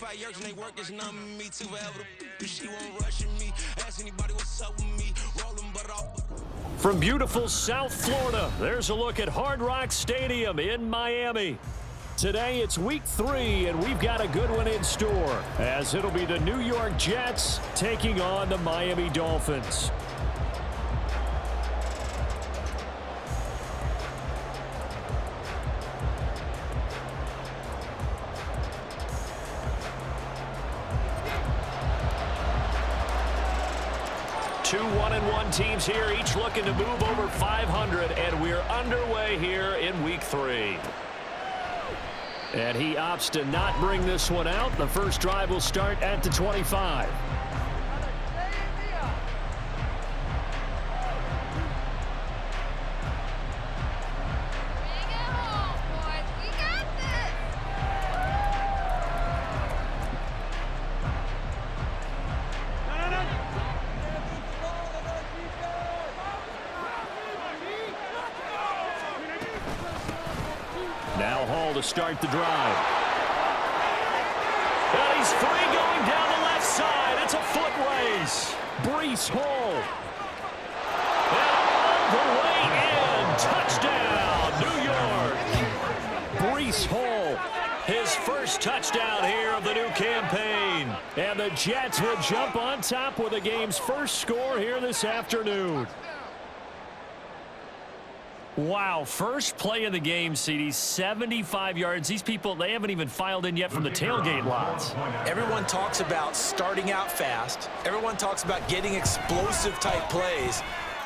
25 years and they work is numbing me too forever. She won't rush me. Ask anybody what's up with me. Rolling but off. From beautiful South Florida, there's a look at Hard Rock Stadium in Miami. Today it's week 3, and we've got a good one in store, as it'll be the New York Jets taking on the Miami Dolphins. Two 1-1 teams here, each looking to move over 500, and we're underway here in week 3. And he opts to not bring this one out. The first drive will start at the 25. Now Hall to start the drive. And he's free going down the left side. It's a foot race. Breece Hall. And all the way in. Touchdown, New York. Breece Hall, his first touchdown here of the new campaign. And the Jets will jump on top with the game's first score here this afternoon. Wow, first play of the game, CD, 75 yards. These people, they haven't even filed in yet from the tailgate lots. Everyone talks about starting out fast. Everyone talks about getting explosive-type plays.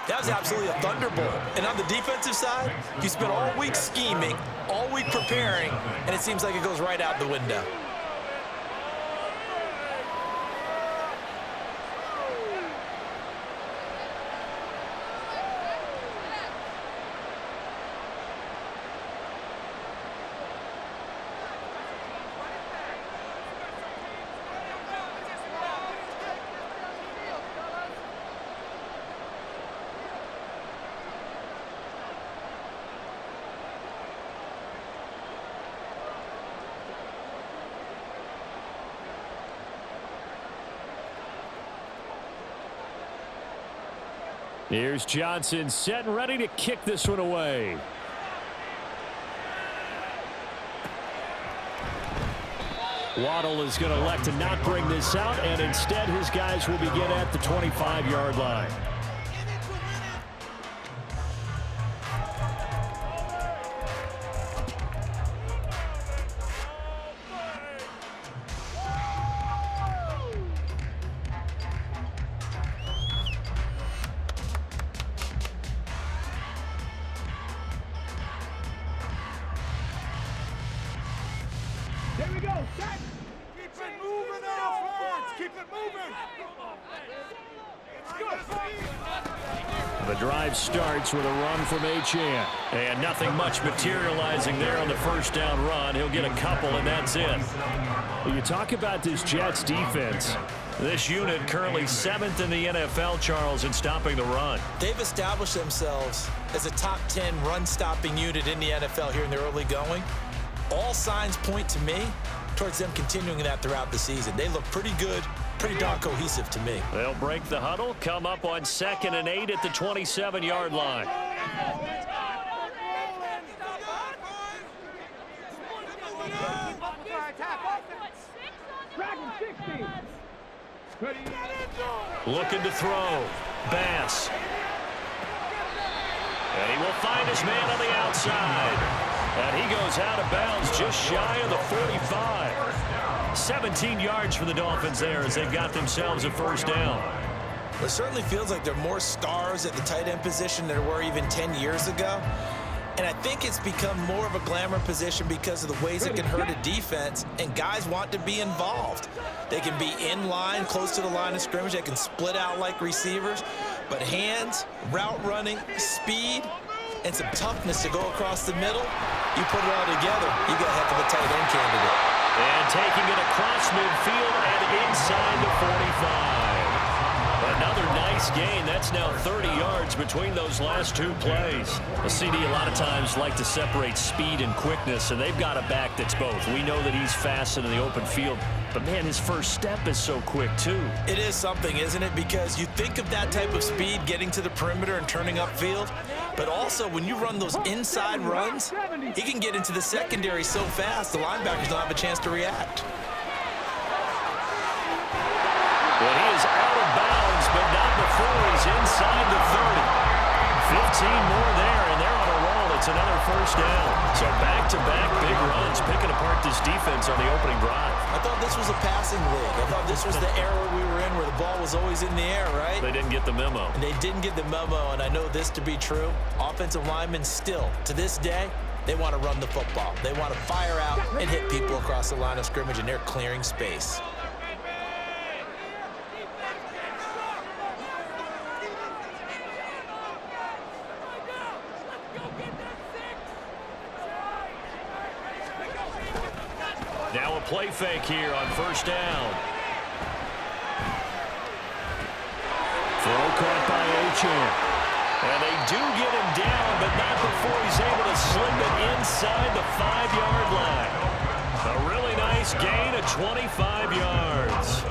That was absolutely a thunderbolt. And on the defensive side, you spent all week scheming, all week preparing, and it seems like it goes right out the window. Here's Johnson set and ready to kick this one away. Waddle is going to elect to not bring this out, and instead his guys will begin at the 25-yard line. Here we go, set! Keep it moving, offense! Keep it moving! The drive starts with a run from Achane. And nothing much materializing there on the first down run. He'll get a couple, and that's it. You talk about this Jets defense. This unit currently 7th in the NFL, Charles, in stopping the run. They've established themselves as a top 10 run-stopping unit in the NFL here in the early going. All signs point to me towards them continuing that throughout the season. They look pretty good, pretty darn cohesive to me. They'll break the huddle, come up on 2nd and 8 at the 27-yard line. Looking to throw. Bass. And he will find his man on the outside. And he goes out of bounds just shy of the 45. 17 yards for the Dolphins there as they've got themselves a first down. It certainly feels like there are more stars at the tight end position than there were even 10 years ago. And I think it's become more of a glamour position because of the ways it can hurt a defense, and guys want to be involved. They can be in line, close to the line of scrimmage. They can split out like receivers. But hands, route running, speed, and some toughness to go across the middle, you put it all together, you got a heck of a tight end candidate. And taking it across midfield and inside the 45. Another nice gain. That's now 30 yards between those last two plays. A CD a lot of times like to separate speed and quickness, and they've got a back that's both. We know that he's fast in the open field, but, man, his first step is so quick, too. It is something, isn't it? Because you think of that type of speed getting to the perimeter and turning upfield, but also when you run those inside runs, he can get into the secondary so fast the linebackers don't have a chance to react. Well, he is out of bounds, but not before he's inside the 30. 15 more there, and they're on a roll. It's another first down. So back-to-back big runs, picking apart this defense on the opening drive. I thought this was a passing league. I thought this was the era we were in where the ball was always in the air, right? They didn't get the memo. And they didn't get the memo, and I know this to be true. Offensive linemen still, to this day, they want to run the football. They want to fire out and hit people across the line of scrimmage, and they're clearing space. Now a play fake here on first down. Throw caught by Achane. And they do get him down, but not before he's able to slip it inside the 5-yard line. A really nice gain of 25 yards.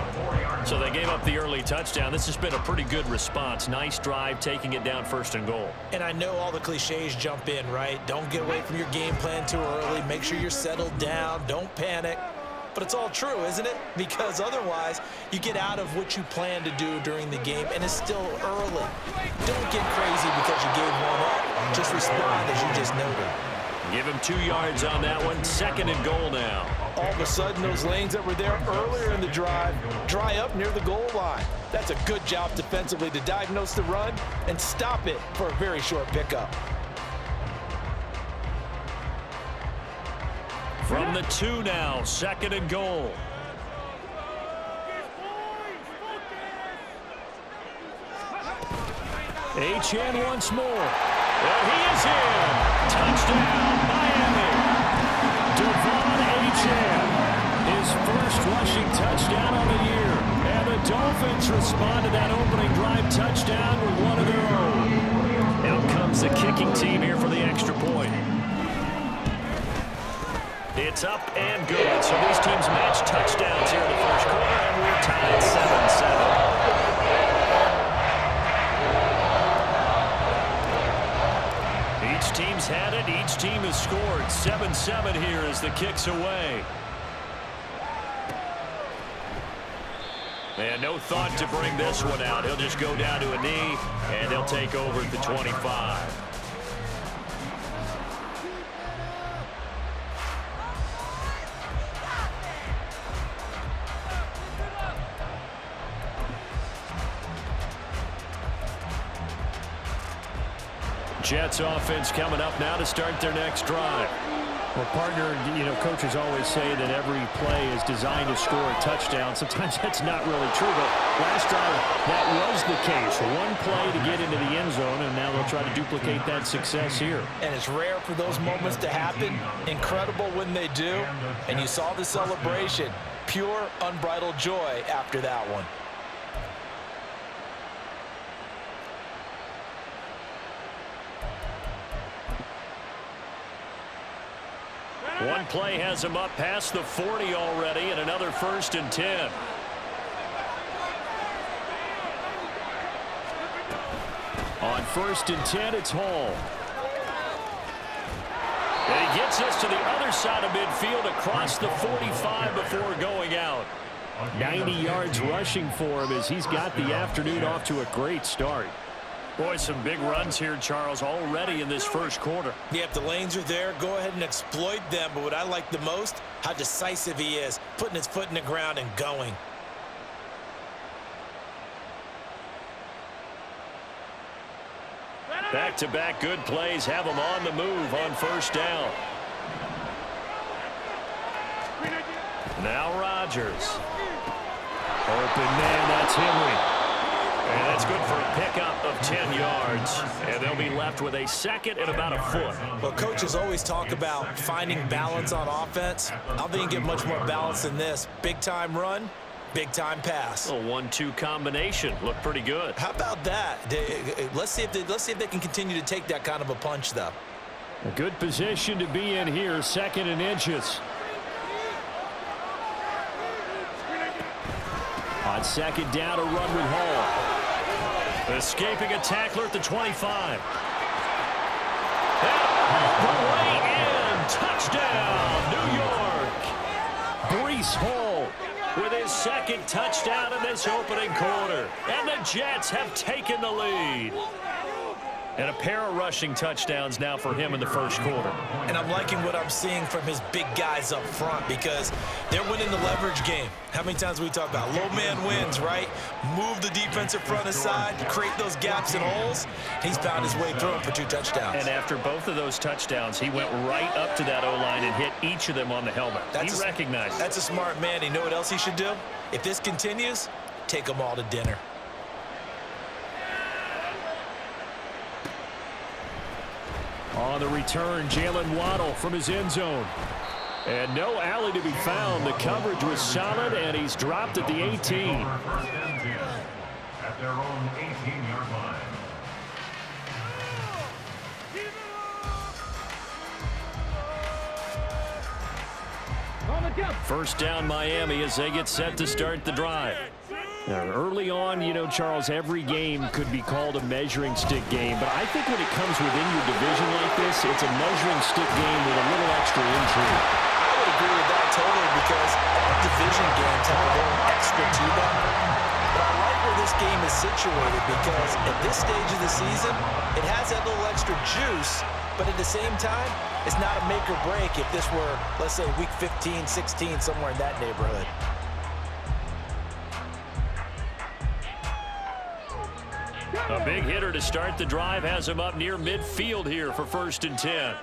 So they gave up the early touchdown. This has been a pretty good response. Nice drive, taking it down first and goal. And I know all the cliches jump in, right? Don't get away from your game plan too early. Make sure you're settled down. Don't panic. But it's all true, isn't it? Because otherwise, you get out of what you plan to do during the game, and it's still early. Don't get crazy because you gave one up. Just respond as you just noted. Give him 2 yards on that one. Second and goal now. All of a sudden, those lanes that were there earlier in the drive dry up near the goal line. That's a good job defensively to diagnose the run and stop it for a very short pickup. From the 2 now, second and goal. Achane once more. And he is in. Touchdown, Miami. Devon Achane, his first rushing touchdown on the year. And the Dolphins respond to that opening drive touchdown with one of their own. Out comes the kicking team here for the extra point. It's up and good. So these teams match touchdowns here in the first quarter, and we're tied 7-7. Each team's had it. Each team has scored. 7-7 here as the kick's away. And no thought to bring this one out. He'll just go down to a knee, and they'll take over at the 25. Jets offense coming up now to start their next drive. Well, partner, coaches always say that every play is designed to score a touchdown. Sometimes that's not really true, but last drive, that was the case. One play to get into the end zone, and now they'll try to duplicate that success here. And it's rare for those moments to happen. Incredible when they do. And you saw the celebration. Pure, unbridled joy after that one. One play has him up past the 40 already, and another 1st and 10. On 1st and 10, it's Hall. And he gets us to the other side of midfield across the 45 before going out. 90 yards rushing for him as he's got the afternoon off to a great start. Boy, some big runs here, Charles, already in this first quarter. Yeah, if the lanes are there, go ahead and exploit them. But what I like the most, how decisive he is, putting his foot in the ground and going. Back-to-back good plays have him on the move on first down. Now Rodgers. Open man, that's Henry. And that's good for a pickup of 10 yards. And they'll be left with a second and about a foot. Well, coaches always talk about finding balance on offense. I don't think you get much more balance than this. Big-time run, Big-time pass. A 1-2 combination. Looked pretty good. How about that? Let's see if they can continue to take that kind of a punch, though. A good position to be in here, 2nd and inches. On 2nd down, a run with Hall. Escaping a tackler at the 25. The way in. Touchdown, New York. Breece Hall with his 2nd touchdown in this opening quarter. And the Jets have taken the lead. And a pair of rushing touchdowns now for him in the first quarter. And I'm liking what I'm seeing from his big guys up front because they're winning the leverage game. How many times we talk about low man wins, right? Move the defensive front aside, create those gaps and holes. He's found his way through them for 2 touchdowns. And after both of those touchdowns, he went right up to that O-line and hit each of them on the helmet. He recognized it. That's a smart man. You know what else he should do? If this continues, take them all to dinner. On the return, Jalen Waddle from his end zone. And no alley to be found. The coverage was solid, and he's dropped at the 18. At their own 18-yard line. First down, Miami, as they get set to start the drive. Now, early on, you know, Charles, every game could be called a measuring stick game. But I think when it comes within your division like this, it's a measuring stick game with a little extra intrigue. I would agree with that totally because all division games have a little extra to them. But I like where this game is situated because at this stage of the season, it has that little extra juice. But at the same time, it's not a make or break if this were, let's say, week 15, 16, somewhere in that neighborhood. A big hitter to start the drive has him up near midfield here for 1st and 10.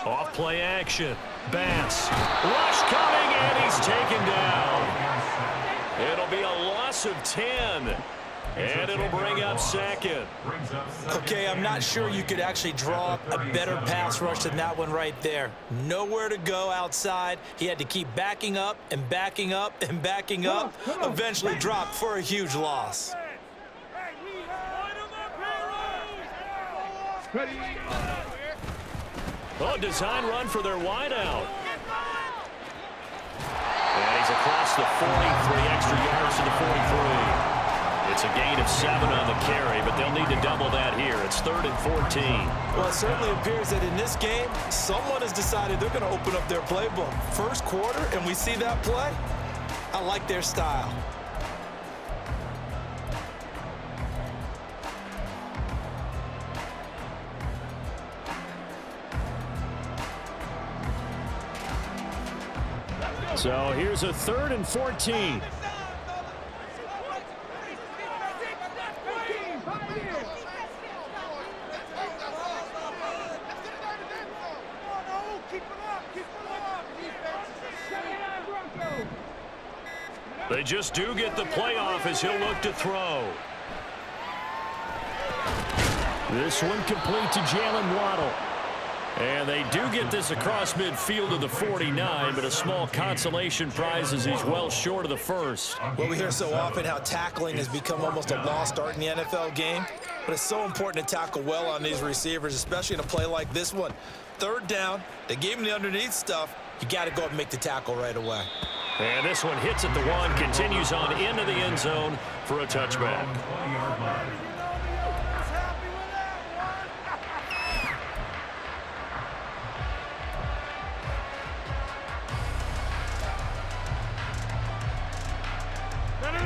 Off play action. Bass. Rush coming, and he's taken down. It'll be a loss of 10. And it'll bring up 2nd. Okay, I'm not sure you could actually draw a better pass rush than that one right there. Nowhere to go outside. He had to keep backing up and backing up and backing up. Eventually dropped for a huge loss. Oh, design run for their wideout. And he's across the 40, 3 extra yards to the 43. It's a gain of 7 on the carry, but they'll need to double that here. It's 3rd and 14. Well, it certainly appears that in this game, someone has decided they're going to open up their playbook. First quarter, and we see that play. I like their style. So here's a 3rd and 14. They just do get the playoff as he'll look to throw. This one complete to Jalen Waddle. And they do get this across midfield to the 49, but a small consolation prize as he's well short of the first. Well, we hear so often how tackling has become almost a lost art in the NFL game, but it's so important to tackle well on these receivers, especially in a play like this one. 3rd down, they gave him the underneath stuff. You got to go up and make the tackle right away. And this one hits at the 1, continues on into the end zone for a touchback.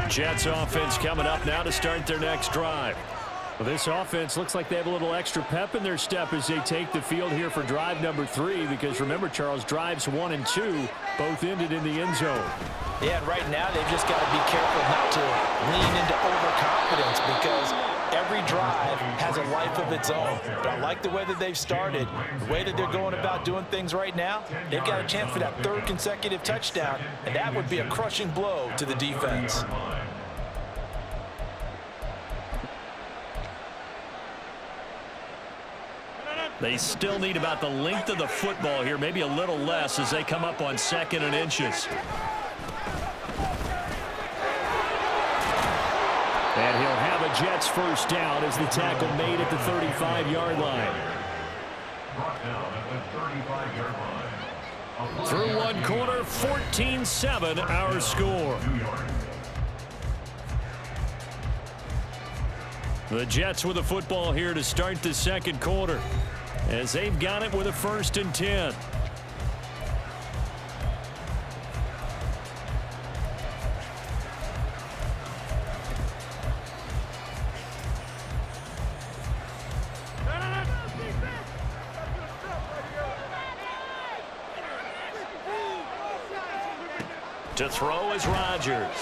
Jets offense coming up now to start their next drive. Well, this offense looks like they have a little extra pep in their step as they take the field here for drive number 3, because remember, Charles, drives 1 and 2 both ended in the end zone. Yeah, and right now they've just got to be careful not to lean into overconfidence because every drive has a life of its own. But I like the way that they've started, the way that they're going about doing things right now. They've got a chance for that 3rd consecutive touchdown, and that would be a crushing blow to the defense. They still need about the length of the football here, maybe a little less as they come up on 2nd and inches. And he'll have a Jets first down as the tackle made at the 35-yard line. Brought down at the 35-yard line. Through one quarter, 14-7 our score. The Jets with the football here to start the 2nd quarter as they've got it with a 1st and 10. To throw is Rodgers.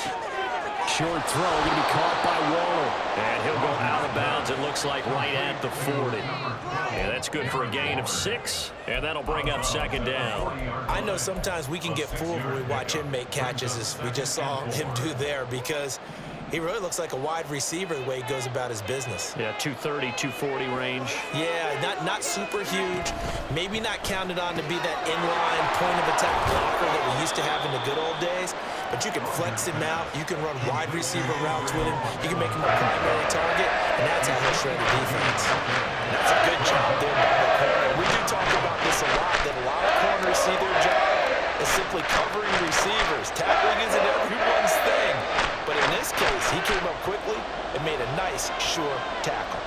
Short throw going to be caught by Waller. And he'll go out of bounds, it looks like, right at the 40. And that's good for a gain of 6, and that'll bring up 2nd down. I know sometimes we can get fooled when we watch him make catches, as we just saw him do there, because he really looks like a wide receiver the way he goes about his business. Yeah, 230, 240 range. Yeah, not super huge. Maybe not counted on to be that inline point-of-attack blocker that we used to have in the good old days, but you can flex him out. You can run wide receiver routes with him. You can make him a primary target, and that's how he'll shred the defense. And that's a good job there by the corner. We do talk about this a lot, that a lot of corners see their job as simply covering receivers. Tackling isn't everyone's thing. But in this case, he came up quickly and made a nice, sure tackle.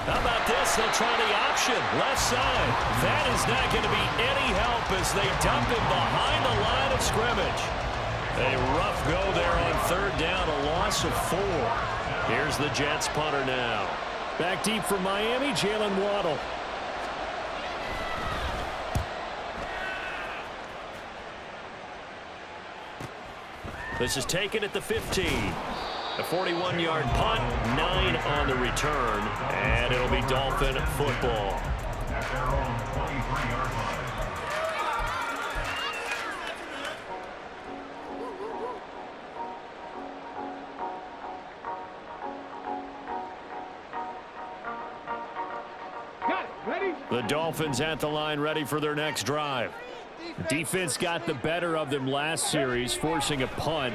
How about this? They'll try the option. Left side. That is not going to be any help as they dump him behind the line of scrimmage. A rough go there on 3rd down, a loss of 4. Here's the Jets punter now. Back deep for Miami, Jalen Waddle. This is taken at the 15. A 41-yard punt, 9 on the return, and it'll be Dolphin football. At their own 23-yard line. The Dolphins at the line ready for their next drive. Defense got the better of them last series, forcing a punt.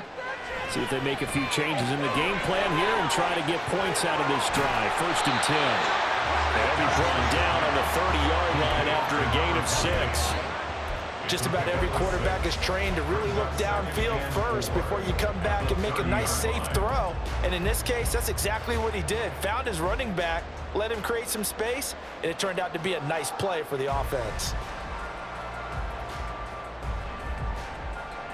See if they make a few changes in the game plan here and try to get points out of this drive. 1st and 10. They'll be brought down on the 30-yard line after a gain of 6. Just about every quarterback is trained to really look downfield first before you come back and make a nice, safe throw. And in this case, that's exactly what he did. Found his running back, let him create some space, and it turned out to be a nice play for the offense.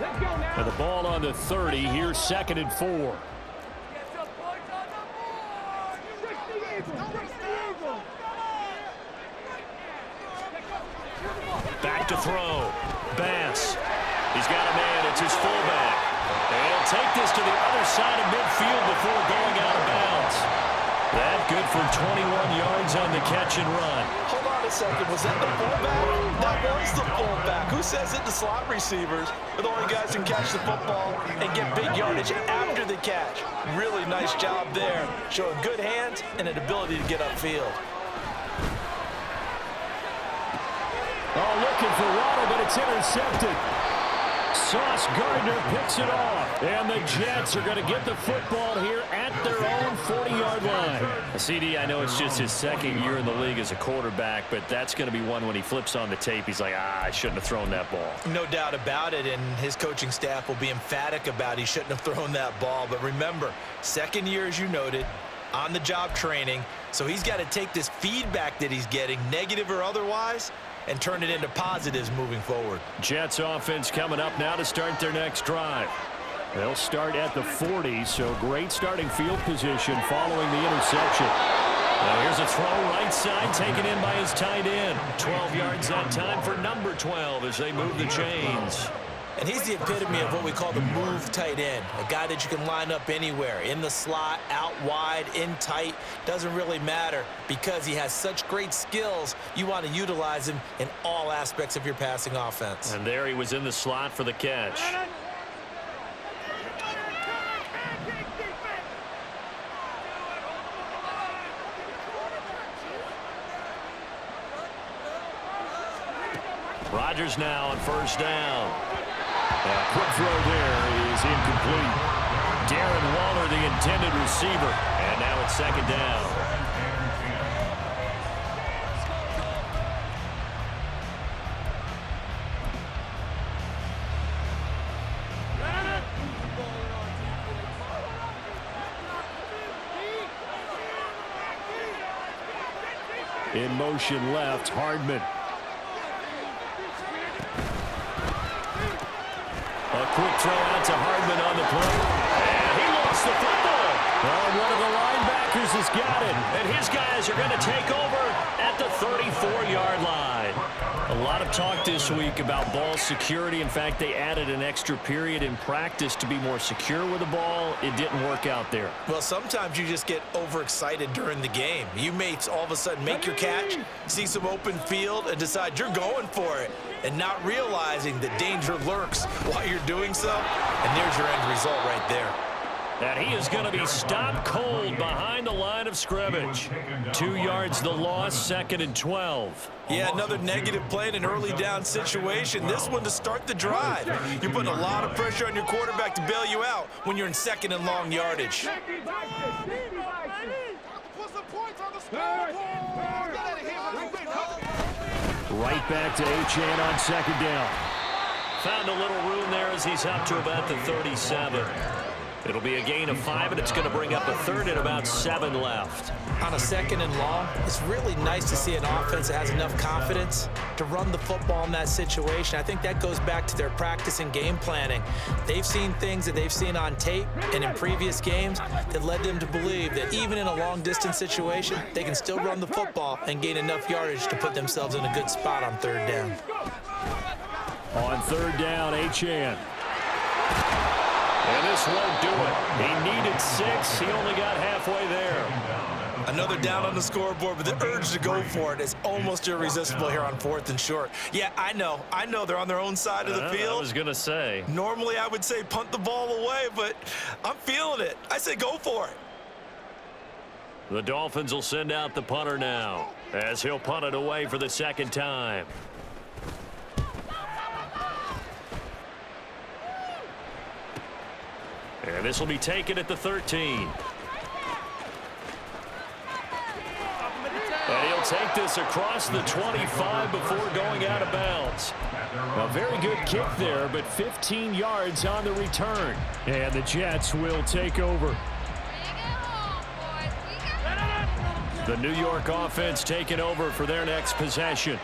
Let's go now. And the ball on the 30. Here's 2nd and 4. Get some points on the board. 60 Eagles. 60 Eagles. Back to throw. Bass. He's got a man. It's his fullback. And he'll take this to the other side of midfield before going out of bounds. That good for 21 yards on the catch and run. Hold on a second. Was that the fullback? That was the fullback. Who says it? The slot receivers are the only guys who can catch the football and get big yardage after the catch. Really nice job there. Showing good hands and an ability to get upfield. Oh, looking for Waddle, but it's intercepted. Sauce Gardner picks it off. And the Jets are going to get the football here at their own 40-yard line. CD, I know it's just his 2nd year in the league as a quarterback, but that's going to be one when he flips on the tape. He's like, I shouldn't have thrown that ball. No doubt about it, and his coaching staff will be emphatic about he shouldn't have thrown that ball. But remember, 2nd year, as you noted, on-the-job training, so he's got to take this feedback that he's getting, negative or otherwise, and turn it into positives moving forward. Jets offense coming up now to start their next drive. They'll start at the 40, so great starting field position following the interception. Now here's a throw right side taken in by his tight end. 12 yards that time for number 12 as they move the chains. And he's the epitome of what we call the move tight end, a guy that you can line up anywhere, in the slot, out wide, in tight, doesn't really matter because he has such great skills. You want to utilize him in all aspects of your passing offense. And there he was in the slot for the catch. Rodgers now on first down. A quick throw there is incomplete. Darren Waller, the intended receiver. And now it's second down. In motion left, Hardman. A quick throw out to Hardman on the play. And he lost the football. Well, one of the linebackers has got it. And his guys are going to take over at the 34-yard line. A lot of talk this week about ball security. In fact, they added an extra period in practice to be more secure with the ball. It didn't work out there. Well, sometimes you just get overexcited during the game. You may all of a sudden make your catch, see some open field, and decide you're going for it, and not realizing that danger lurks while you're doing so. And there's your end result right there. And he is going to be stopped cold behind the line of scrimmage. 2 yards the loss, 2nd and 12. Yeah, another negative play in an early down situation. This one to start the drive. You're putting a lot of pressure on your quarterback to bail you out when you're in 2nd and long yardage. Right back to Achane on 2nd down. Found a little room there as he's up to about the 37. It'll be a gain of 5, and it's going to bring up a 3rd and about 7 left. On a 2nd and long, it's really nice to see an offense that has enough confidence to run the football in that situation. I think that goes back to their practice and game planning. They've seen things that they've seen on tape and in previous games that led them to believe that even in a long-distance situation, they can still run the football and gain enough yardage to put themselves in a good spot on 3rd down. On 3rd down, Achane. And this won't do it. He needed 6. He only got halfway there. Another down on the scoreboard, but the urge to go for it is almost irresistible here on 4th and short. Yeah, I know they're on their own side of the field. I was going to say. Normally I would say punt the ball away, but I'm feeling it. I say go for it. The Dolphins will send out the punter now as he'll punt it away for the 2nd time. And this will be taken at the 13. And he'll take this across the 25 before going out of bounds. A very good kick there, but 15 yards on the return. And the Jets will take over. The New York offense taking over for their next possession.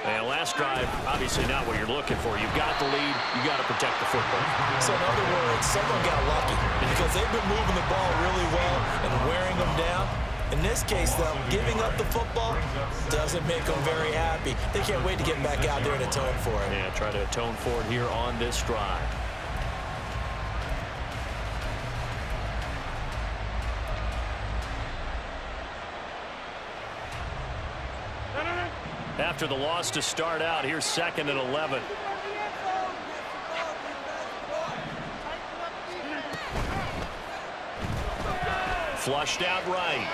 And last drive, obviously not what you're looking for. You've got the lead. You've got to protect the football. So in other words, someone got lucky because they've been moving the ball really well and wearing them down. In this case, though, giving up the football doesn't make them very happy. They can't wait to get back out there and atone for it. Yeah, try to atone for it here on this drive. After the loss to start out, here's 2nd and 11. Flushed out right.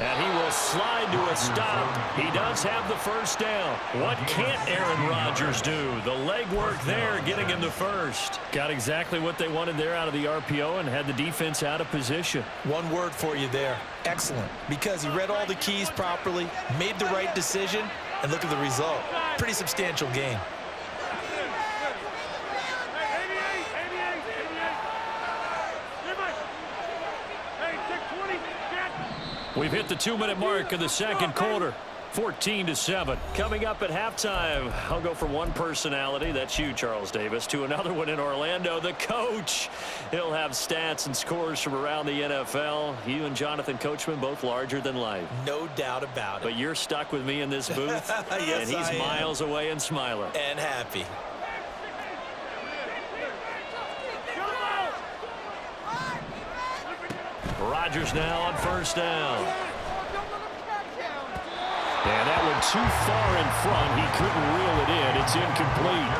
And he will slide to a stop. He does have the first down. What can't Aaron Rodgers do? The legwork there getting him the first. Got exactly what they wanted there out of the RPO and had the defense out of position. One word for you there. Excellent. Because he read all the keys properly, made the right decision, and look at the result. Pretty substantial gain. We've hit the 2-minute mark of the 2nd quarter. 14-7. Coming up at halftime, I'll go from one personality, that's you, Charles Davis, to another one in Orlando, the coach. He'll have stats and scores from around the NFL. You and Jonathan Coachman, both larger than life. No doubt about it. But you're stuck with me in this booth, yes, and he's I am. miles away and smiling. And happy. Rodgers now on first down. And that one too far in front. He couldn't reel it in. It's incomplete.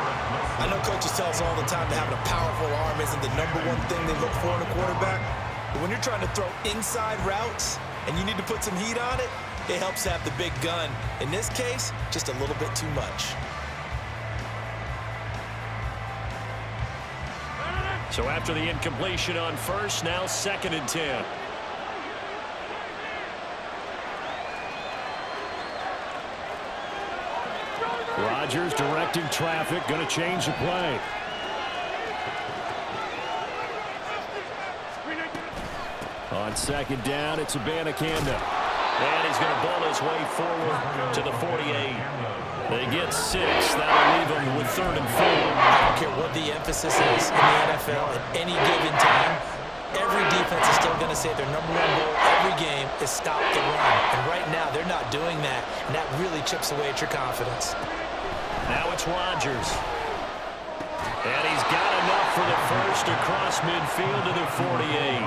I know coaches tell us all the time that having a powerful arm isn't the #1 thing they look for in a quarterback. But when you're trying to throw inside routes and you need to put some heat on it, it helps to have the big gun. In this case, just a little bit too much. So after the incompletion on first, now 2nd and 10. Rodgers directing traffic, going to change the play. On 2nd down, it's Abanikanda. And he's going to ball his way forward to the 48. They get 6. That'll leave them with 3rd and 4. I don't care what the emphasis is in the NFL at any given time. Every defense is still going to say their #1 goal every game is stop the run. And right now, they're not doing that, and that really chips away at your confidence. Now it's Rodgers. And he's got enough for the first across midfield to the 48.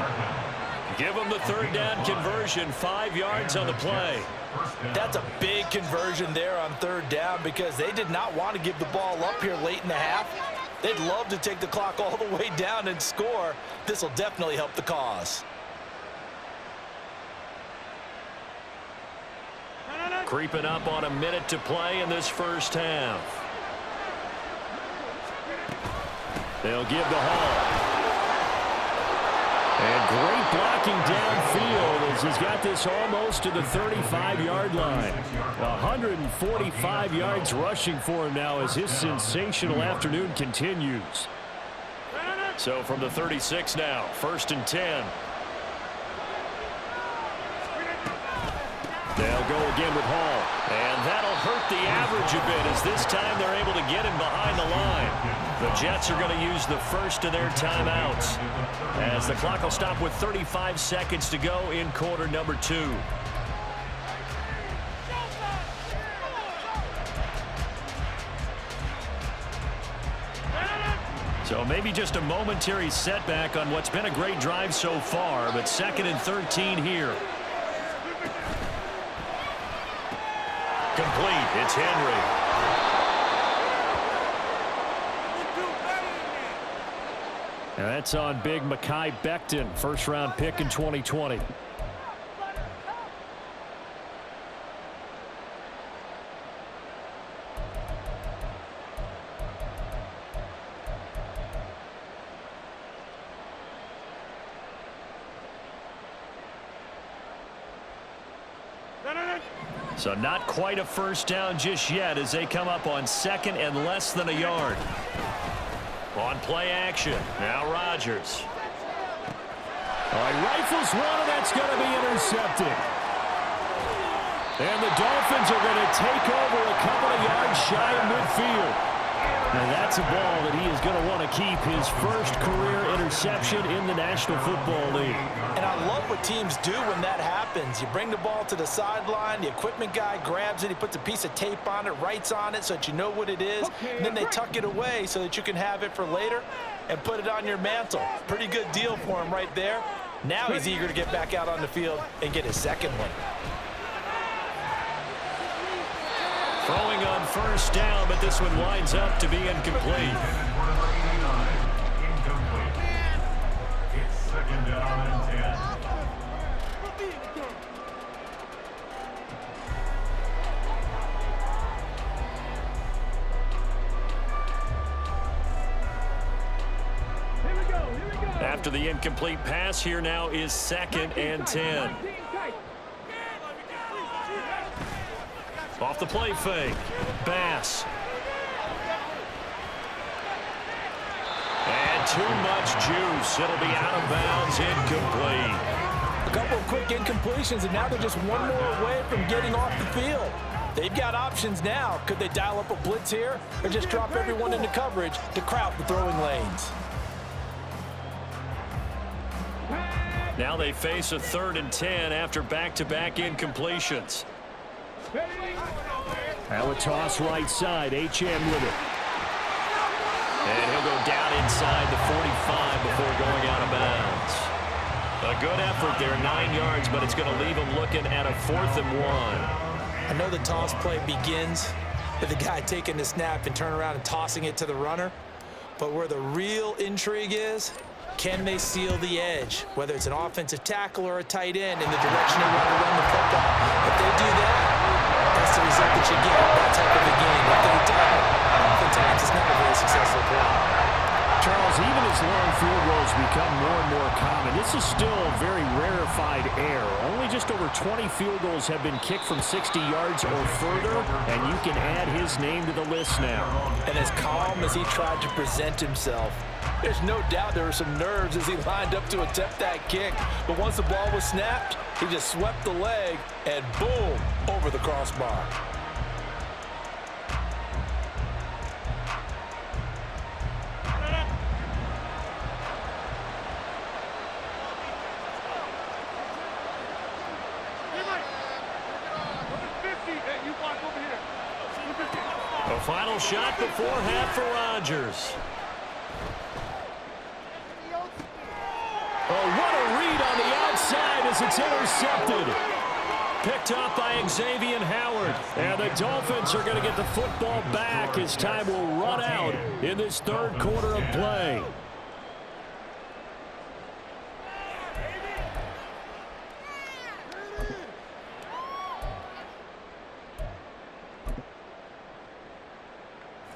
Give him the 3rd down conversion, 5 yards on the play. That's a big conversion there on 3rd down because they did not want to give the ball up here late in the half. They'd love to take the clock all the way down and score. This will definitely help the cause. Creeping up on a minute to play in this first half. They'll give the Hall. And great blocking downfield as he's got this almost to the 35-yard line. 145 yards rushing for him now as his sensational afternoon continues. So from the 36 now, 1st and 10. They'll go again with Hall. And that'll hurt the average a bit as this time they're able to get him behind the line. The Jets are going to use the first of their timeouts as the clock will stop with 35 seconds to go in quarter number 2. So maybe just a momentary setback on what's been a great drive so far, but 2nd and 13 here. Complete. It's Henry. And that's on big Mekhi Becton, 1st-round pick in 2020. So not quite a 1st down just yet as they come up on 2nd and less than a yard. On play action, now Rodgers. Rifles one, and that's going to be intercepted. And the Dolphins are going to take over a couple of yards shy of midfield. And that's a ball that he is going to want to keep, his first career interception in the National Football League. And I love what teams do when that happens. You bring the ball to the sideline, the equipment guy grabs it, he puts a piece of tape on it, writes on it so that you know what it is, and then they tuck it away so that you can have it for later and put it on your mantle. Pretty good deal for him right there. Now he's eager to get back out on the field and get his 2nd one. Throwing on 1st down, but this one winds up to be incomplete. It's 2nd down and 10. After the incomplete pass, here now is 2nd and 10. Off the play fake. Bass. And too much juice. It'll be out of bounds, incomplete. A couple of quick incompletions, and now they're just one more away from getting off the field. They've got options now. Could they dial up a blitz here or just drop everyone into coverage to crowd the throwing lanes? Now they face a 3rd and 10 after back-to-back incompletions. Now a toss right side, HN with it. And he'll go down inside the 45 before going out of bounds. A good effort there, 9 yards, but it's going to leave him looking at a 4th and 1. I know the toss play begins with the guy taking the snap and turn around and tossing it to the runner. But where the real intrigue is, can they seal the edge, whether it's an offensive tackle or a tight end in the direction they want to run the football? If they do that, that's the result that you get, that type of a game. If they don't, oftentimes it's not a very successful play. Charles, even those long field goals become more and more common, this is still a very rarefied air. Only just over 20 field goals have been kicked from 60 yards or further, and you can add his name to the list now. And as calm as he tried to present himself, there's no doubt there were some nerves as he lined up to attempt that kick. But once the ball was snapped, he just swept the leg and boom, over the crossbar. A final shot before half for Rodgers. Oh, what a read on the outside as it's intercepted. Picked up by Xavier Howard. And the Dolphins are going to get the football back as time will run out in this third quarter of play.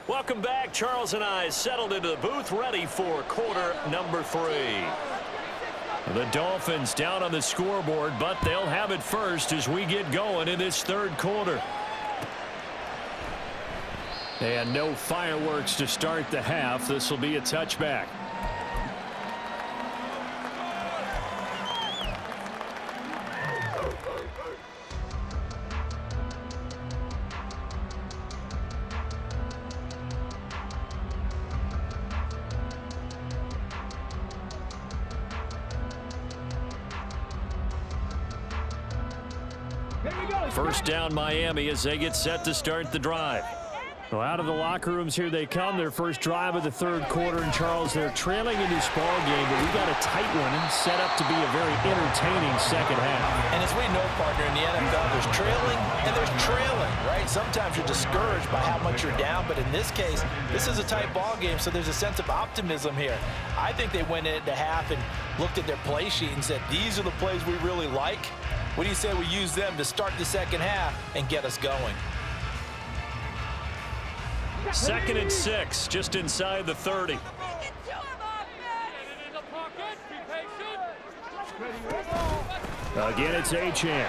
Welcome back. Charles and I settled into the booth, ready for quarter number 3. The Dolphins down on the scoreboard, but they'll have it first as we get going in this third quarter. And no fireworks to start the half. This will be a touchback. First down Miami as they get set to start the drive. Well, out of the locker rooms here they come. Their first drive of the third quarter. And Charles, they're trailing in this ball game, but we got a tight one and set up to be a very entertaining second half. And as we know, partner, in the NFL, there's trailing and there's trailing, right? Sometimes you're discouraged by how much you're down, but in this case, this is a tight ball game, so there's a sense of optimism here. I think they went into half and looked at their play sheet and said, these are the plays we really like. What do you say we use them to start the second half and get us going? 2nd and 6, just inside the 30. Again, it's Achane.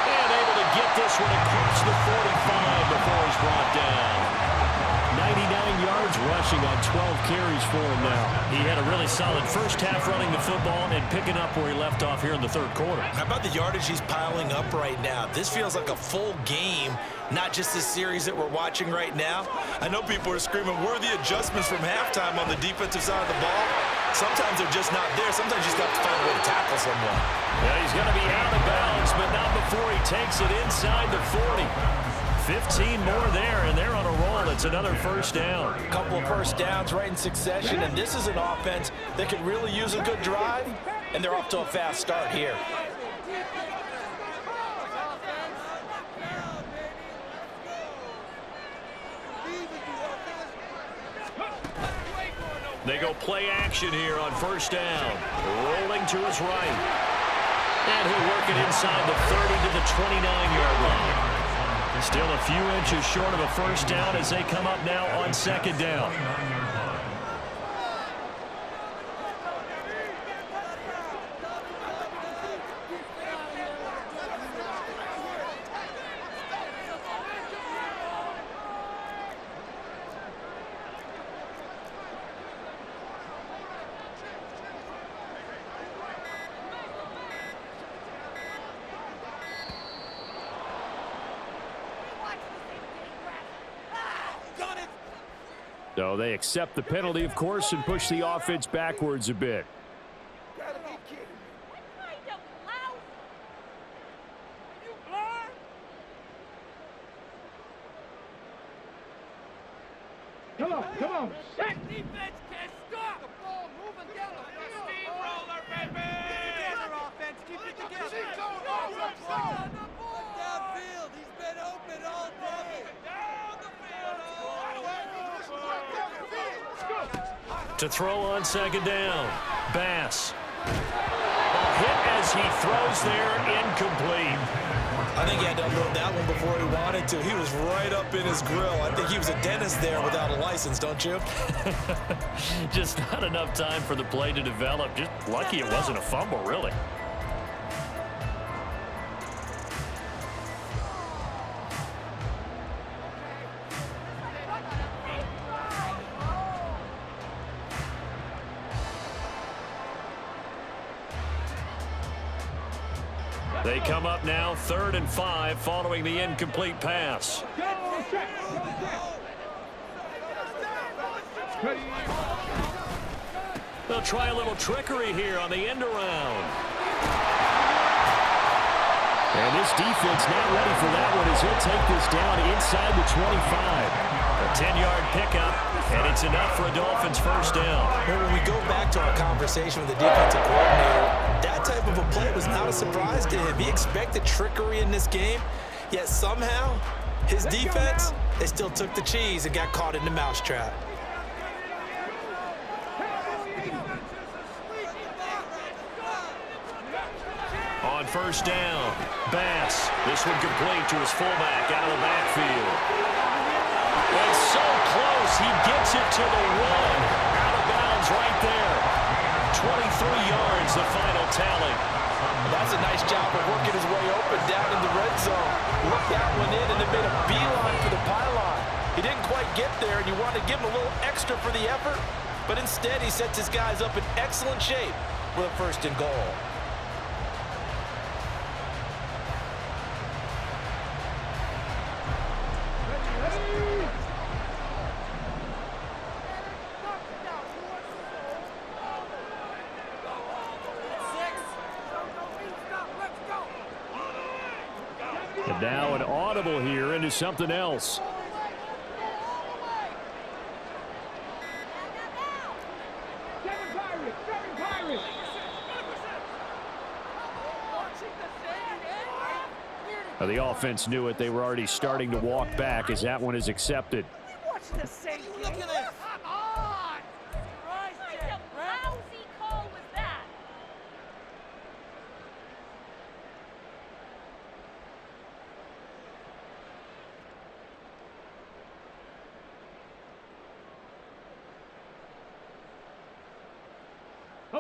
And able to get this one across the 45 before he's brought down. 99 yards rushing on 12 carries for him now. He had a really solid first half running the football and picking up where he left off here in the third quarter. How about the yardage he's piling up right now? This feels like a full game, not just the series that we're watching right now. I know people are screaming, where are the adjustments from halftime on the defensive side of the ball? Sometimes they're just not there. Sometimes you just got to find a way to tackle someone. Yeah, he's going to be out of bounds, but not before he takes it inside the 40. 15 more there, and they're on a roll. It's another first down. A couple of first downs right in succession, and this is an offense that could really use a good drive, and they're off to a fast start here. They go play action here on first down. Rolling to his right. And he'll work it inside the 30 to the 29-yard line. Still a few inches short of a first down as they come up now on second down. So they accept the penalty, of course, and push the offense backwards a bit. Come on. That defense can't stop. The ball moving down the field. Steamroller, baby. Together, offense. Keep it together. Downfield. He's been open all day. Down the field. To throw on second down. Bass. A hit as he throws there, incomplete. I think he had to unload that one before he wanted to. He was right up in his grill. I think he was a dentist there without a license, don't you? Just not enough time for the play to develop. Just lucky it wasn't a fumble, really. They come up now 3rd and 5 following the incomplete pass. They'll try a little trickery here on the end around. And this defense not ready for that one as he'll take this down inside the 25. A 10-yard pickup, and it's enough for a Dolphins first down. Well, when we go back to our conversation with the defensive coordinator, that type of a play was not a surprise to him. He expected trickery in this game, yet somehow his defense, they still took the cheese and got caught in the mousetrap. On first down, Bass. This one complete to his fullback out of the backfield. And so close, he gets it to the 1. Out of bounds right there. 23 yards, the final tally. That's a nice job of working his way open down in the red zone. Looked that one in and then made a beeline for the pylon. He didn't quite get there, and you wanted to give him a little extra for the effort, but instead he sets his guys up in excellent shape with a 1st and goal. And now an audible here into something else. Now the offense knew it. They were already starting to walk back as that one is accepted. Watch the same. Look at this. Come on. Lousy call was that.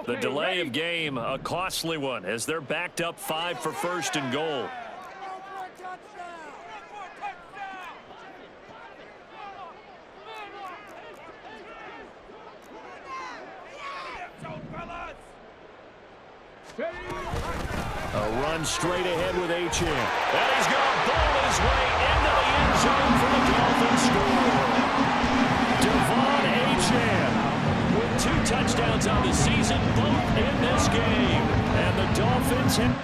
The delay of game, a costly one, as they're backed up 5 for 1st and goal. A run straight ahead with Achane. And he's going to bowl his way into the end zone for the Dolphins score. Devon Achane with 2 touchdowns on the season, both in this game. And the Dolphins have...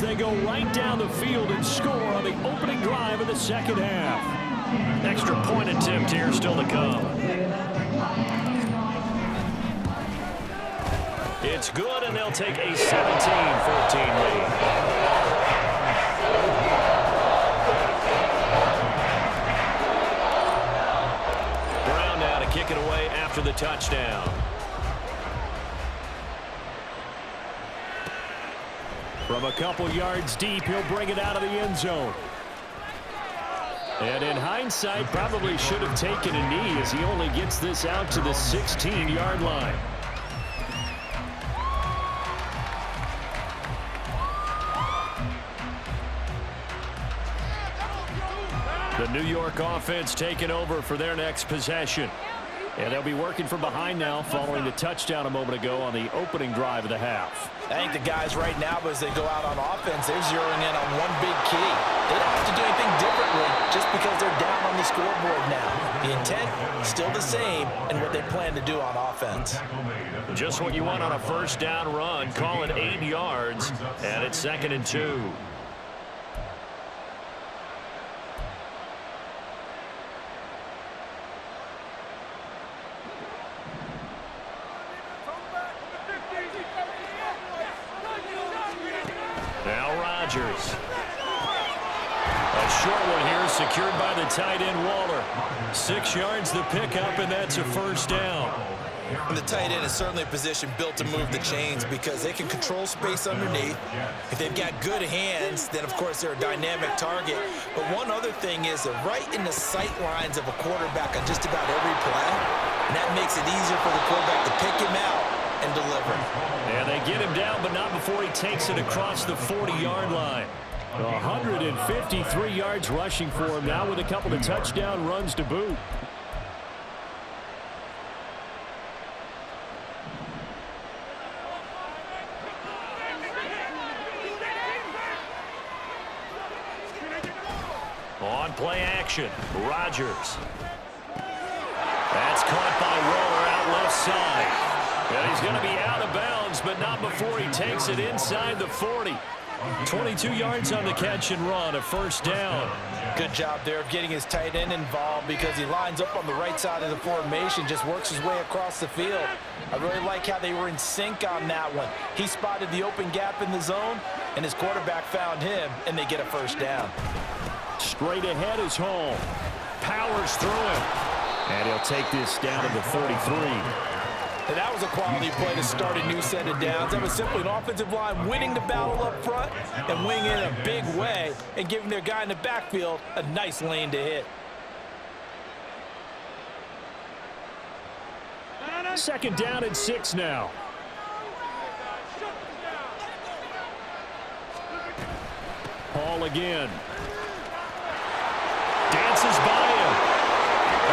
They go right down the field and score on the opening drive of the second half. Extra point attempt here still to come. It's good, and they'll take a 17-14 lead. Brown now to kick it away after the touchdown. From a couple yards deep, he'll bring it out of the end zone. And in hindsight, probably should have taken a knee as he only gets this out to the 16-yard line. The New York offense taking over for their next possession. And they'll be working from behind now following the touchdown a moment ago on the opening drive of the half. I think the guys right now, as they go out on offense, they're zeroing in on one big key. They don't have to do anything differently just because they're down on the scoreboard now. The intent, still the same, and what they plan to do on offense. Just what you want on a first down run. Call it 8 yards, and it's 2nd and 2. Rodgers. A short one here secured by the tight end Waller. 6 yards the pickup, and that's a first down. And the tight end is certainly a position built to move the chains because they can control space underneath. If they've got good hands, then of course they're a dynamic target. But one other thing is they're right in the sight lines of a quarterback on just about every play. And that makes it easier for the quarterback to pick him out and deliver. And they get him down, but not before he takes it across the 40-yard line. 153 yards rushing for him now with a couple of touchdown runs to boot. On play action, Rodgers. That's caught by Waller out left side. And he's going to be out of bounds, but not before he takes it inside the 40. 22 yards on the catch and run, a first down. Good job there of getting his tight end involved because he lines up on the right side of the formation, just works his way across the field. I really like how they were in sync on that one. He spotted the open gap in the zone, and his quarterback found him, and they get a first down. Straight ahead is Hall. Powers through him. And he'll take this down to the 33. And that was a quality play to start a new set of downs. That was simply an offensive line winning the battle up front and winning in a big way and giving their guy in the backfield a nice lane to hit. Second down and 6 now. Hall again. Dances by him.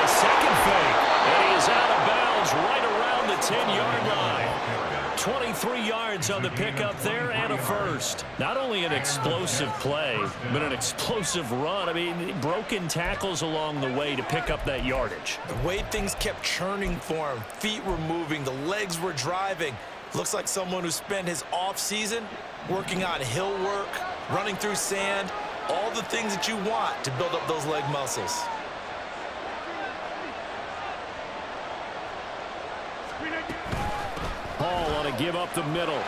A second fake. And he is out of bounds right around the 10-yard line. 23 yards on the pickup there and a first. Not only an explosive play, but an explosive run. I mean, broken tackles along the way to pick up that yardage. The way things kept churning for him, feet were moving, the legs were driving. Looks like someone who spent his off-season working on hill work, running through sand, all the things that you want to build up those leg muscles. Hall on a give up the middle.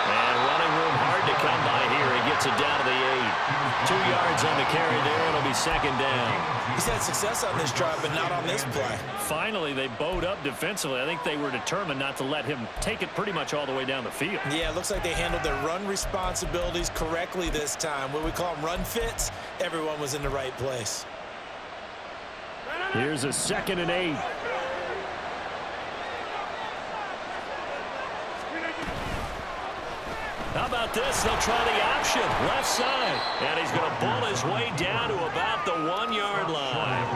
And running room hard to come by here. He gets it down to the 8. 2 yards on the carry there. It'll be second down. He's had success on this drive, but not on this play. Finally, they bowed up defensively. I think they were determined not to let him take it pretty much all the way down the field. Yeah, it looks like they handled their run responsibilities correctly this time. What we call them run fits, everyone was in the right place. Here's a 2nd and 8. How about this? They'll try the option. Left side. And he's going to bull his way down to about the 1-yard line.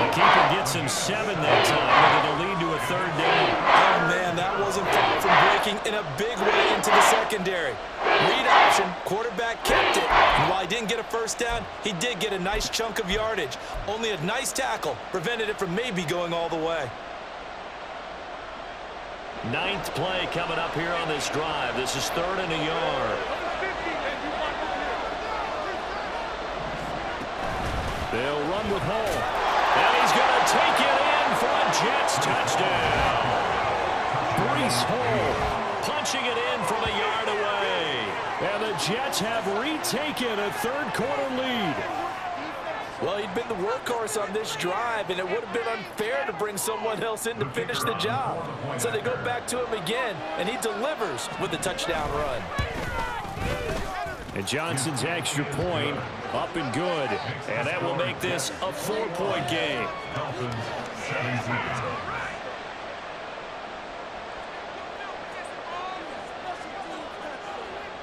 The keeper gets him 7 that time, and it'll lead to a 3rd down. Oh, man, that wasn't far from breaking in a big way into the secondary. Read option, quarterback kept it. And while he didn't get a first down, he did get a nice chunk of yardage. Only a nice tackle prevented it from maybe going all the way. 9th play coming up here on this drive. This is 3rd and a yard. They'll run with Hall. And he's going to take it in for a Jets touchdown. Breece Hall punching it in from a yard away. And the Jets have retaken a 3rd quarter lead. Well, he'd been the workhorse on this drive, and it would have been unfair to bring someone else in to finish the job. So they go back to him again, and he delivers with a touchdown run. And Johnson's extra point up and good. And that will make this a 4-point game.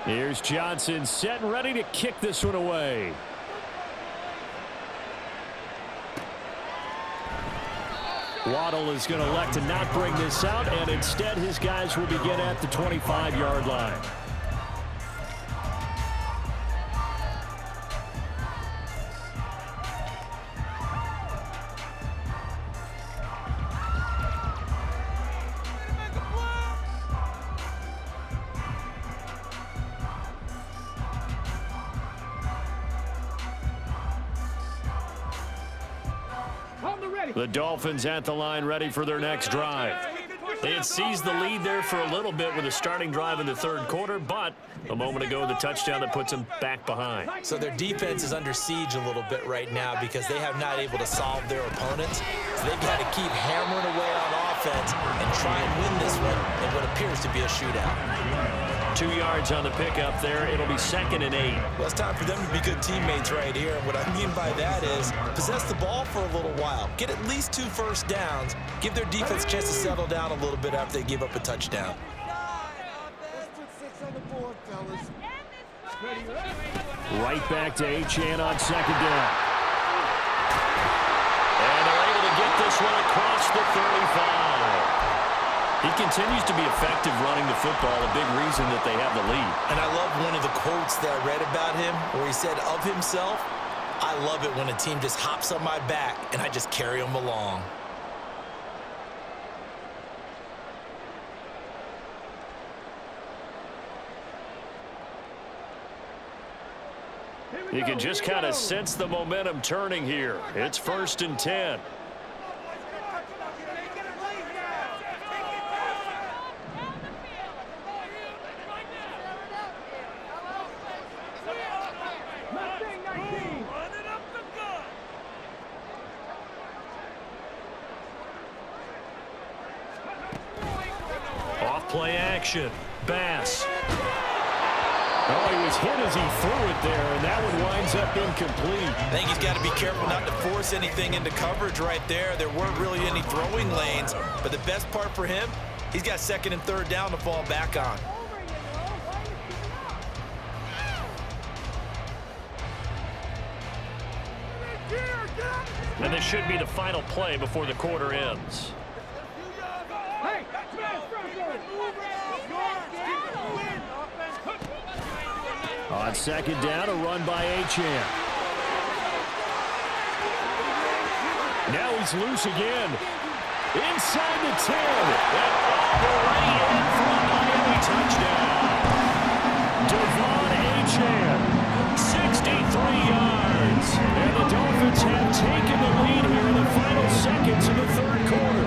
Here's Johnson set and ready to kick this one away. Waddle is going to elect to not bring this out, and instead his guys will begin at the 25-yard line. Hold the ready. The Dolphins at the line ready for their next drive. They had seized the lead there for a little bit with a starting drive in the third quarter, but a moment ago, the touchdown that puts them back behind. So their defense is under siege a little bit right now because they have not able to solve their opponents. So they've got to keep hammering away on offense and try and win this one in what appears to be a shootout. 2 yards on the pickup there. It'll be 2nd and 8. Well, it's time for them to be good teammates right here. And what I mean by that is possess the ball for a little while. Get at least 2 first downs. Give their defense a chance to settle down a little bit after they give up a touchdown. Right back to Achane on 2nd down. And they're able to get this one across the 35. He continues to be effective running the football, a big reason that they have the lead. And I love one of the quotes that I read about him where he said of himself, I love it when a team just hops on my back and I just carry them along. You can just kind of sense the momentum turning here. It's 1st and 10. Off-play action. Bass. Oh, he was hit as he threw it there, and that one winds up incomplete. I think he's got to be careful not to force anything into coverage right there. There weren't really any throwing lanes, but the best part for him, he's got 2nd and 3rd down to fall back on. And this should be the final play before the quarter ends. On 2nd down, a run by Achane. Now he's loose again. Inside the 10. And all the way in for a Miami touchdown. Devon Achane, 63 yards. And the Dolphins have taken the lead here in the final seconds of the third quarter.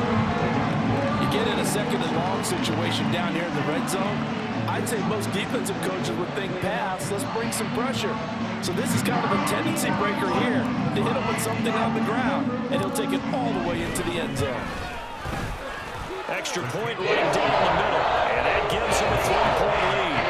You get in a 2nd and long situation down here in the red zone. I'd say most defensive coaches would think pass, let's bring some pressure. So this is kind of a tendency breaker here to hit him with something on the ground, and he'll take it all the way into the end zone. Extra point right down the middle, and that gives them a 3-point lead.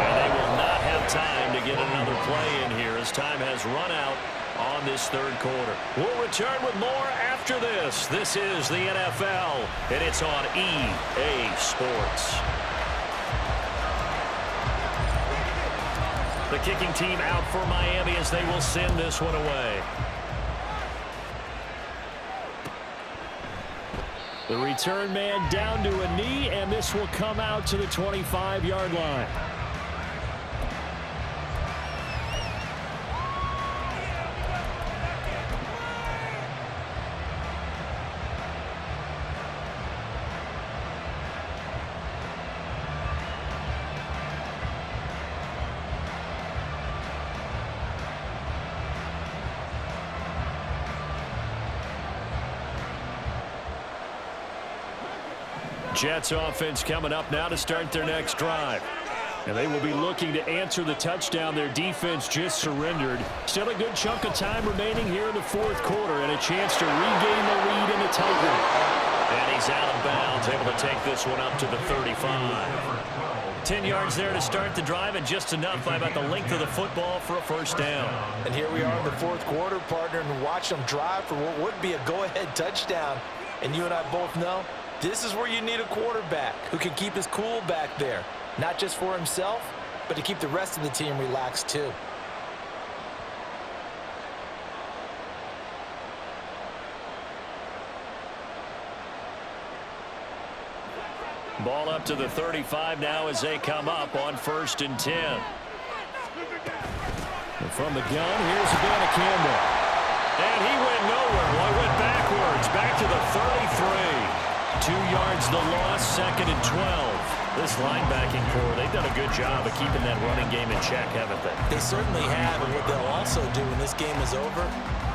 And they will not have time to get another play in here as time has run out on this third quarter. We'll return with more after this. This is the NFL, and it's on EA Sports. The kicking team out for Miami as they will send this one away. The return man down to a knee, and this will come out to the 25-yard line. Jets offense coming up now to start their next drive. And they will be looking to answer the touchdown their defense just surrendered. Still a good chunk of time remaining here in the fourth quarter and a chance to regain the lead in a tight one. And he's out of bounds, able to take this one up to the 35. 10 yards there to start the drive, and just enough by about the length of the football for a first down. And here we are in the fourth quarter, partner, and watch them drive for what would be a go-ahead touchdown. And you and I both know this is where you need a quarterback who can keep his cool back there. Not just for himself, but to keep the rest of the team relaxed too. Ball up to the 35 now as they come up on 1st and 10. And from the gun, here's Savannah Campbell. And he went nowhere. Well, he went backwards, back to the 33. 2 yards the loss, 2nd and 12. This linebacking core, they've done a good job of keeping that running game in check, haven't they? They certainly have, and what they'll also do when this game is over,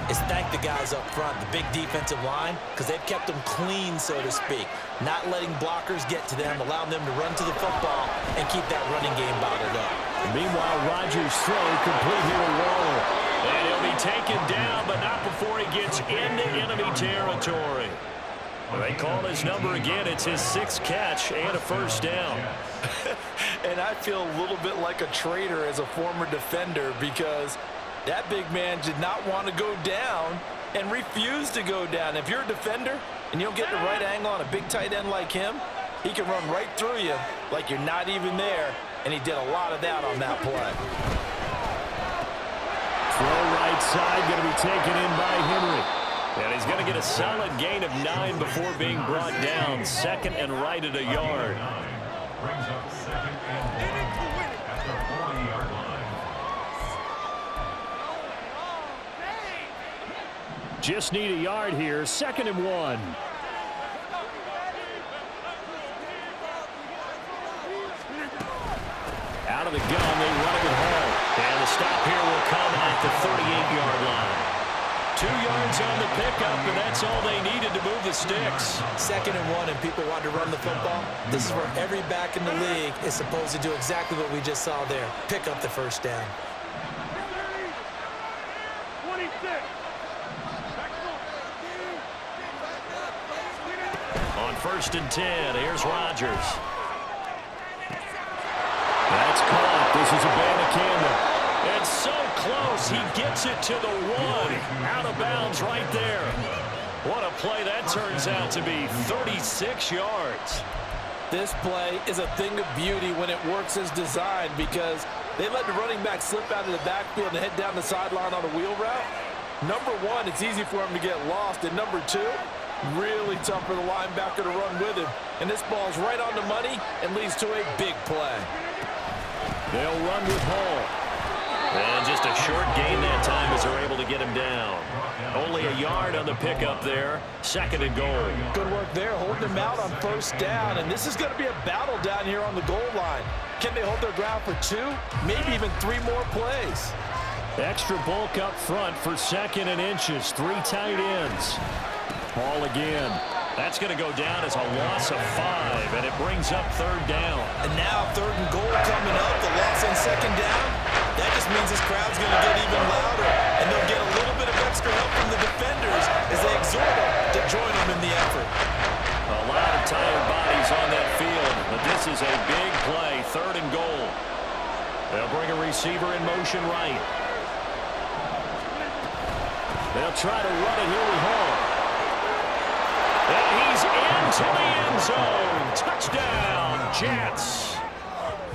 is thank the guys up front, the big defensive line, because they've kept them clean, so to speak. Not letting blockers get to them, allowing them to run to the football and keep that running game bottled up. Meanwhile, Rodgers' throw complete here to Waller. And he'll be taken down, but not before he gets into enemy territory. They call his number again. It's his 6th catch and a first down. And I feel a little bit like a traitor as a former defender because that big man did not want to go down and refused to go down. If you're a defender and you don't get the right angle on a big tight end like him, he can run right through you like you're not even there, and he did a lot of that on that play. Throw right side, going to be taken in by Henry. And he's going to get a solid gain of 9 before being brought down. 2nd and right at a yard. Brings up 2nd and 1 at the 40-yard line. Just need a yard here. 2nd and 1. Out of the gun, they run it with Hall. And the stop here will come at the 38-yard line. 2 yards on the pickup, and that's all they needed to move the sticks. 2nd and 1, and people want to run the football. This is where every back in the league is supposed to do exactly what we just saw there. Pick up the first down. 26. On 1st and 10, here's Rodgers. That's caught. This is Abanikanda. It's so close. He gets it to the 1. Out of bounds right there. What a play that turns out to be. 36 yards. This play is a thing of beauty when it works as designed because they let the running back slip out of the backfield and head down the sideline on a wheel route. Number 1, it's easy for him to get lost. And number 2, really tough for the linebacker to run with him. And this ball's right on the money and leads to a big play. They'll run with Hall. And just a short gain that time as they're able to get him down. Only a yard on the pickup there. 2nd and goal. Good work there, holding him out on 1st down. And this is going to be a battle down here on the goal line. Can they hold their ground for 2, maybe even 3 more plays? Extra bulk up front for 2nd and inches. 3 tight ends. Hall again. That's going to go down as a loss of 5, and it brings up 3rd down. And now 3rd and goal coming up. The loss on 2nd down. That just means this crowd's going to get even louder, and they'll get a little bit of extra help from the defenders as they exhort them to join them in the effort. A lot of tired bodies on that field, but this is a big play. 3rd and goal. They'll bring a receiver in motion right. They'll try to run it here with Hall. And he's into the end zone. Touchdown, Jets.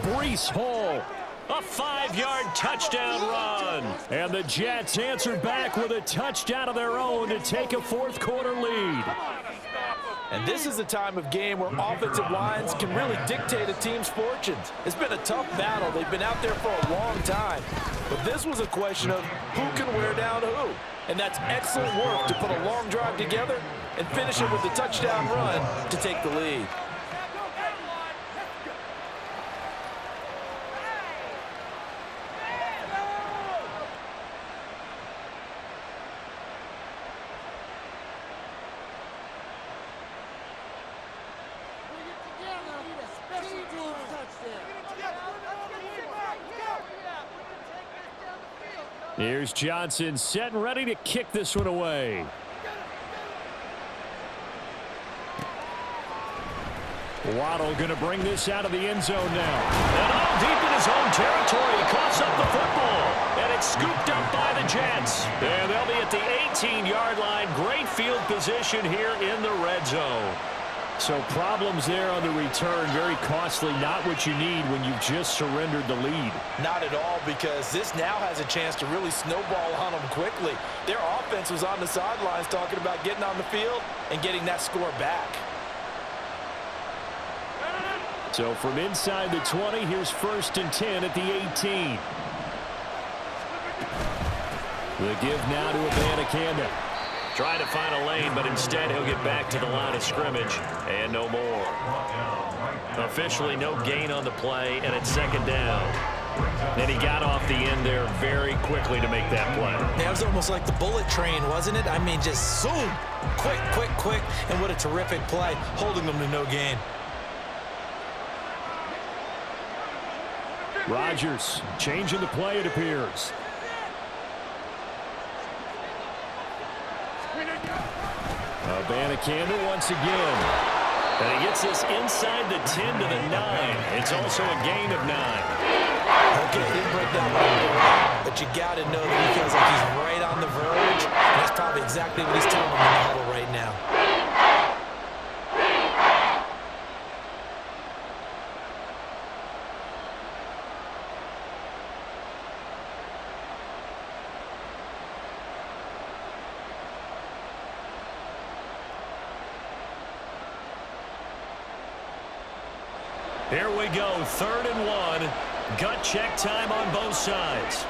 Breece Hall. A 5-yard touchdown run. And the Jets answer back with a touchdown of their own to take a 4th quarter lead. And this is a time of game where offensive lines can really dictate a team's fortunes. It's been a tough battle. They've been out there for a long time. But this was a question of who can wear down who. And that's excellent work to put a long drive together and finish it with a touchdown run to take the lead. Here's Johnson set and ready to kick this one away. Waddle going to bring this out of the end zone now. And all deep in his own territory, he coughs up the football. And it's scooped up by the Jets. And they'll be at the 18-yard line. Great field position here in the red zone. So problems there on the return, very costly, not what you need when you've just surrendered the lead. Not at all, because this now has a chance to really snowball on them quickly. Their offense was on the sidelines talking about getting on the field and getting that score back. So from inside the 20, here's 1st and 10 at the 18. The give now to Abanikanda. Trying to find a lane, but instead he'll get back to the line of scrimmage, and no more. Officially no gain on the play, and it's 2nd down. And he got off the end there very quickly to make that play. That was almost like the bullet train, wasn't it? I mean, just zoom, quick, quick, quick, and what a terrific play, holding them to no gain. Rodgers changing the play, it appears. Abanikanda once again. And he gets this inside the 10 to the 9. It's also a gain of 9. Okay, he didn't break down right, but you got to know that he feels like he's right on the verge, and that's probably exactly what he's telling him in the huddle right now. Here we go, 3rd and 1. Gut check time on both sides.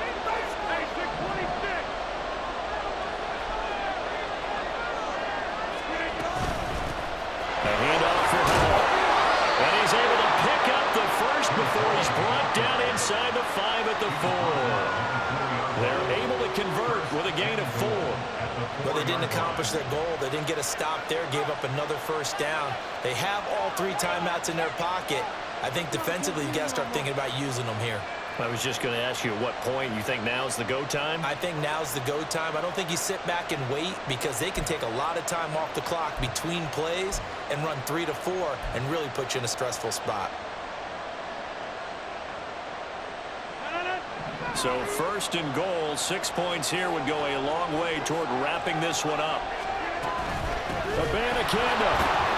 A handoff for Hall. And he's able to pick up the first before he's brought down inside the 5 at the 4. They're able to convert with a gain of 4. Well, they didn't accomplish their goal. They didn't get a stop there, gave up another first down. They have all 3 timeouts in their pocket. I think defensively, you got to start thinking about using them here. I was just going to ask you at what point you think now's the go time? I think now's the go time. I don't think you sit back and wait because they can take a lot of time off the clock between plays and run 3 to 4 and really put you in a stressful spot. So 1st and goal, 6 points here would go a long way toward wrapping this one up. Abanikanda.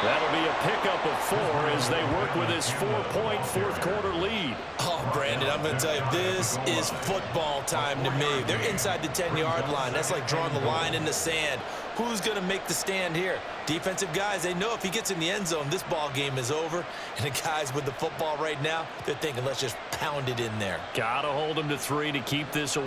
That'll be a pickup of 4 as they work with his 4-point 4th quarter lead. Oh, Brandon, I'm going to tell you, this is football time to me. They're inside the 10-yard line. That's like drawing the line in the sand. Who's going to make the stand here? Defensive guys, they know if he gets in the end zone, this ball game is over. And the guys with the football right now, they're thinking, let's just pound it in there. Got to hold him to 3 to keep this away.